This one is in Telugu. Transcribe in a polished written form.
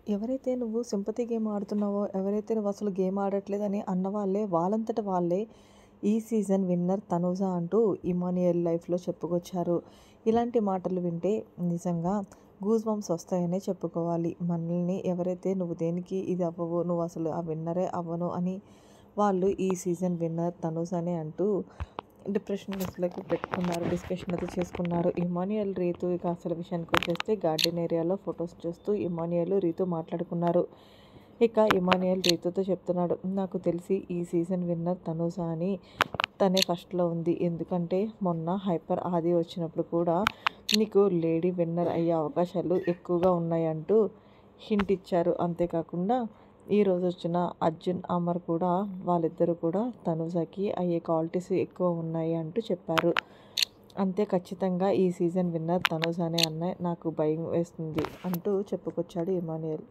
ఎవరైతే నువ్వు సింపతి గేమ్ ఆడుతున్నావో, ఎవరైతే నువ్వు అసలు గేమ్ ఆడట్లేదని అన్నవాళ్ళే వాళ్ళంతట వాళ్ళే ఈ సీజన్ విన్నర్ తనూజ అంటూ ఇమాన్యుయల్ లైఫ్‌లో చెప్పుకొచ్చారు. ఇలాంటి మాటలు వింటే నిజంగా గూస్ బంప్స్ వస్తాయనే చెప్పుకోవాలి. మనల్ని ఎవరైతే నువ్వు దేనికి ఇది అవ్వవు, నువ్వు అసలు ఆ విన్నరే అవ్వను అని వాళ్ళు ఈ సీజన్ విన్నర్ తనూజనే అంటూ డిస్కషన్స్‌లోకి పెట్టుకున్నారు. డిస్కషన్ అయితే చేసుకున్నారు. ఇమాన్యుయల్, రీతు ఇక అసలు విషయానికొచ్చేస్తే గార్డెన్ ఏరియాలో ఫొటోస్ చూస్తూ ఇమాన్యుయల్, రీతు మాట్లాడుకున్నారు. ఇక ఇమాన్యుయల్ రీతుతో చెప్తున్నాడు, నాకు తెలిసి ఈ సీజన్ విన్నర్ తనూజ అని తనే ఫస్ట్‌లో ఉంది. ఎందుకంటే మొన్న హైపర్ ఆది వచ్చినప్పుడు కూడా నీకు లేడీ విన్నర్ అయ్యే అవకాశాలు ఎక్కువగా ఉన్నాయంటూ హింట్ ఇచ్చారు. అంతేకాకుండా ఈరోజు వచ్చిన అర్జున్, అమర్ కూడా వాళ్ళిద్దరూ కూడా తనూజకి అయ్యే క్వాలిటీస్ ఎక్కువ ఉన్నాయి అంటూ చెప్పారు. అంతే ఖచ్చితంగా ఈ సీజన్ విన్నర్ తనూజనే అన్న నాకు భయం వేస్తుంది అంటూ చెప్పుకొచ్చాడు ఇమాన్యుయల్.